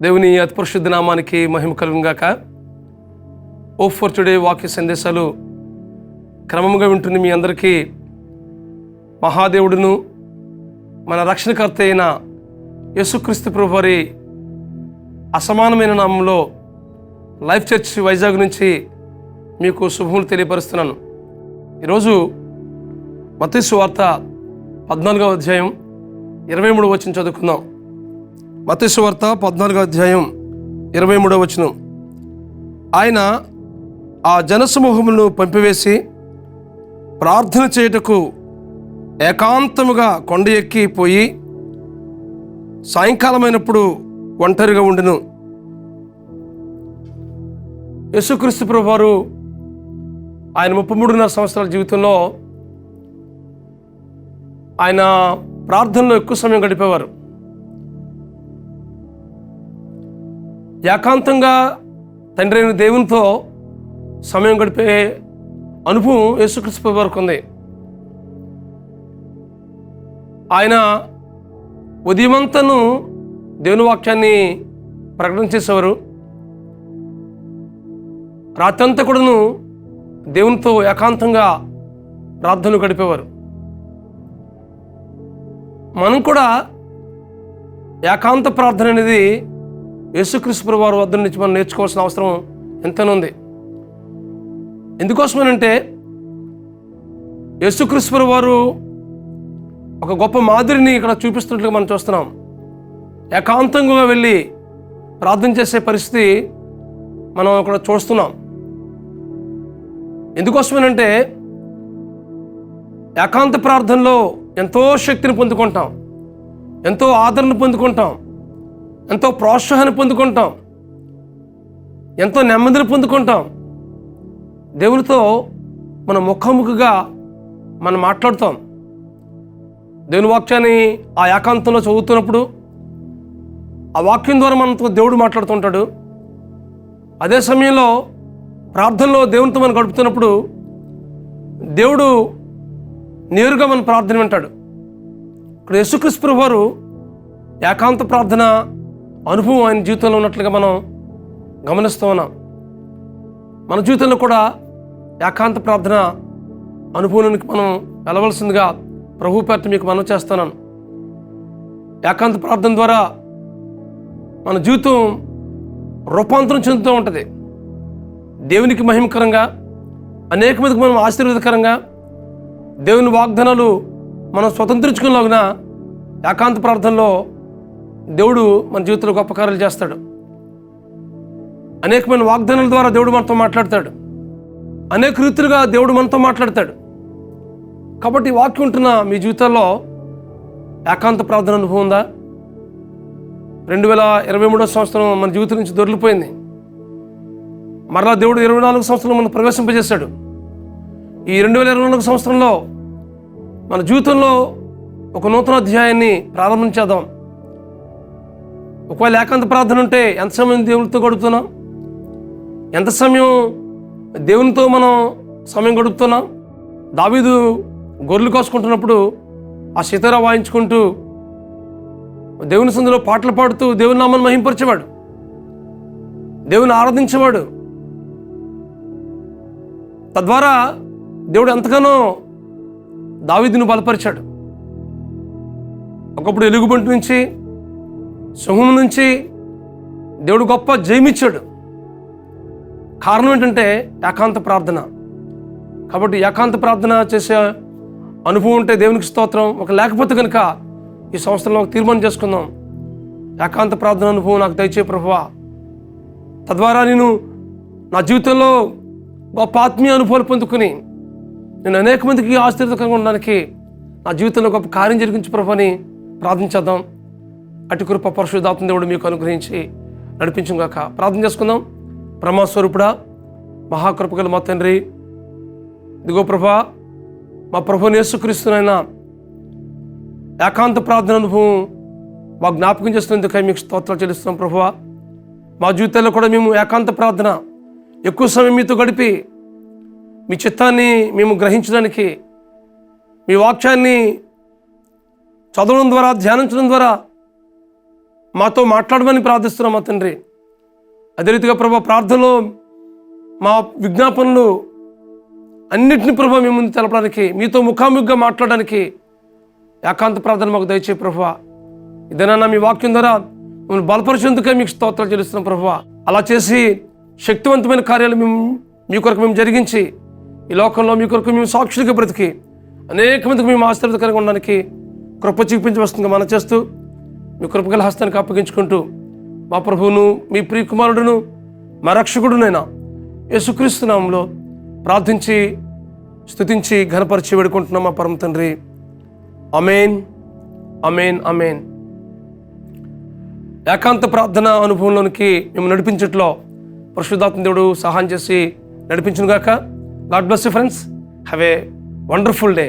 దేవుని అతి పరిశుద్ధ నామానికి మహిమ కలుగును గాక. ఓ ఫర్ టుడే వాక్య సందేశాలు క్రమంగా వింటున్న మీ అందరికీ మహాదేవుడును మన రక్షణకర్త అయిన యేసుక్రీస్తు ప్రభువు వారి అసమానమైన నామంలో లైఫ్ చర్చ్ వైజాగ్ నుంచి మీకు శుభములు తెలియపరుస్తున్నాను. ఈరోజు మత్తయి సువార్త 14వ అధ్యాయం 23వ వచనం చదువుకుందాం. మత్తయి సువార్త 14వ అధ్యాయం 23వ వచనం. ఆయన ఆ జనసమూహములను పంపివేసి ప్రార్థన చేయుటకు ఏకాంతముగా కొండ ఎక్కి పోయి సాయంకాలమైనప్పుడు ఒంటరిగా ఉండెను. యేసుక్రీస్తు ప్రభువారు ఆయన 33.5 సంవత్సరాల జీవితంలో ఆయన ప్రార్థనలో ఎక్కువ సమయం గడిపేవారు. ఏకాంతంగా తండ్రి అయిన దేవునితో సమయం గడిపే అనుభవం యేసుక్రీస్తు ప్రభువారికి ఉంది. ఆయన ఉదయమంతను దేవుని వాక్యాన్ని ప్రకటన చేసేవారు. రాత్రంతా కూడాను దేవునితో ఏకాంతంగా ప్రార్థనలు గడిపేవారు. మనం కూడా ఏకాంత ప్రార్థన అనేది యేసుక్రీస్తు ప్రభువారి వద్ద నుంచి మనం నేర్చుకోవాల్సిన అవసరం ఎంతైనా ఉంది. ఎందుకోసమనంటే యేసుక్రీస్తు ప్రభువారు ఒక గొప్ప మాదిరిని ఇక్కడ చూపిస్తున్నట్లుగా మనం చూస్తున్నాం. ఏకాంతంగా వెళ్ళి ప్రార్థన చేసే పరిస్థితి మనం ఇక్కడ చూస్తున్నాం. ఎందుకోసమేనంటే ఏకాంత ప్రార్థనలో ఎంతో శక్తిని పొందుకుంటాం, ఎంతో ఆదరణ పొందుకుంటాం, ఎంతో ప్రోత్సాహాన్ని పొందుకుంటాం, ఎంతో నెమ్మదిని పొందుకుంటాం. దేవునితో మనం ముఖాముఖిగా మనం మాట్లాడుతాం. దేవుని వాక్యాన్ని ఆ ఏకాంతంలో చదువుతున్నప్పుడు ఆ వాక్యం ద్వారా మనతో దేవుడు మాట్లాడుతుంటాడు. అదే సమయంలో ప్రార్థనలో దేవునితో మనం గడుపుతున్నప్పుడు దేవుడు నేరుగా మన ప్రార్థన వింటాడు. ఇక్కడ యేసుక్రీస్తు ప్రభువు వారు ఏకాంత ప్రార్థన అనుభవం ఆయన జీవితంలో ఉన్నట్లుగా మనం గమనిస్తూ ఉన్నాం. మన జీవితంలో కూడా ఏకాంత ప్రార్థన అనుభవానికి మనం వెళ్ళవలసిందిగా ప్రభు పేరిట మీకు మనవి చేస్తున్నాను. ఏకాంత ప్రార్థన ద్వారా మన జీవితం రూపాంతరం చెందుతూ ఉంటుంది. దేవునికి మహిమకరంగా, అనేక మందికి మనం ఆశీర్వాదకరంగా, దేవుని వాగ్దానాలు మనం స్వతంత్రించుకునేలాగిన ఏకాంత ప్రార్థనలో దేవుడు మన జీవితంలో గొప్ప కార్యాలు చేస్తాడు. అనేకమైన వాగ్దానాల ద్వారా దేవుడు మనతో మాట్లాడతాడు. అనేక రీతులుగా దేవుడు మనతో మాట్లాడతాడు. కాబట్టి వాక్యం ఉంటున్న మీ జీవితాల్లో ఏకాంత ప్రార్థన అనుభవం ఉందా? 2023వ సంవత్సరం మన జీవితం నుంచి దొరికిపోయింది. మరలా దేవుడు 24 సంవత్సరం మనం ప్రవేశింపజేశాడు. ఈ 2024 సంవత్సరంలో మన జీవితంలో ఒక నూతన అధ్యాయాన్ని ప్రారంభించేద్దాం. ఒకవేళ ఏకాంత ప్రార్థన ఉంటే ఎంత సమయం దేవునితో గడుపుతున్నాం? ఎంత సమయం దేవునితో మనం సమయం గడుపుతున్నాం? దావీదు గొర్రెలు కోసుకుంటున్నప్పుడు ఆ సితారా వాయించుకుంటూ దేవుని సందులో పాటలు పాడుతూ దేవుని నామాన్ని మహింపరిచేవాడు, దేవుని ఆరాధించేవాడు. తద్వారా దేవుడు ఎంతగానో దావీదును బలపరిచాడు. ఒకప్పుడు ఎలుగుబంటి నుంచి, సింహం నుంచి దేవుడు గొప్ప జయమిచ్చాడు. కారణం ఏంటంటే ఏకాంత ప్రార్థన. కాబట్టి ఏకాంత ప్రార్థన చేసే అనుభవం ఉంటే దేవునికి స్తోత్రం. ఒక లేకపోతే కనుక ఈ సంవత్సరంలో ఒక తీర్మానం చేసుకుందాం, ఏకాంత ప్రార్థన అనుభవం నాకు దయచే ప్రభువా. తద్వారా నేను నా జీవితంలో గొప్ప ఆత్మీయ అనుభవాలు పొందుకుని నేను అనేక మందికి ఆశీర్వాదకరంగా ఉండడానికి నా జీవితంలో గొప్ప కార్యం జరిగించి ప్రభు అని ప్రార్థించేద్దాం. అటు కృప పరిశుద్ధాత్మ దేవుడు మీకు అనుగ్రహించి నడిపించుగాక. ప్రార్థన చేసుకుందాం. బ్రహ్మస్వరూపుడా, మహాకృపగల మా తండ్రి, ఇదిగో ప్రభా, మా ప్రభువుని యేసుక్రీస్తునైనా ఏకాంత ప్రార్థన అనుభవం మా జ్ఞాపకం చేస్తున్నందుకై మీకు స్తోత్రాలు చెల్లిస్తున్నాం ప్రభువా. మా జీవితాల్లో కూడా మేము ఏకాంత ప్రార్థన ఎక్కువ సమయం మీతో గడిపి మీ చిత్తాన్ని మేము గ్రహించడానికి, మీ వాక్యాన్ని చదవడం ద్వారా, ధ్యానించడం ద్వారా మాతో మాట్లాడమని ప్రార్థిస్తున్నాం మా తండ్రి. అదే రీతిగా ప్రభా ప్రార్థనలో మా విజ్ఞాపనలు అన్నిటిని ప్రభా మీ ముందు తెలపడానికి, మీతో ముఖాముఖిగా మాట్లాడడానికి ఏకాంత ప్రార్థన మాకు దయచే ప్రభువా. ఇదేనా మీ వాక్యం ద్వారా మమ్మల్ని బలపరిచేందుకే మీకు స్తోత్రాలు చెల్లిస్తున్నాం ప్రభువా. అలా చేసి శక్తివంతమైన కార్యాలు మీ కొరకు మేము జరిగించి ఈ లోకంలో మీ కొరకు మేము సాక్షులుగా బ్రతికి అనేక మందికి మేము ఆశీర్వాదకరంగా ఉండడానికి కృప చూపించవలసిందిగా మనం చేస్తూ మీ కృపగల హస్తానికి అప్పగించుకుంటూ మా ప్రభువును, మీ ప్రియకుమారుడును, మా రక్షకుడునైనా యేసుక్రీస్తు నామములో ప్రార్థించి స్తుతించి ఘనపరిచి వేడుకుంటున్నాం మా పరమ తండ్రి. ఆమేన్, ఆమేన్, ఆమేన్. ఏకాంత ప్రార్థన అనుభవంలోనికి మేము నడిపించట్లో పరిశుద్ధాత్మ దేవుడు సహాయం చేసి నడిపించును గాక. God bless you friends. Have a wonderful day.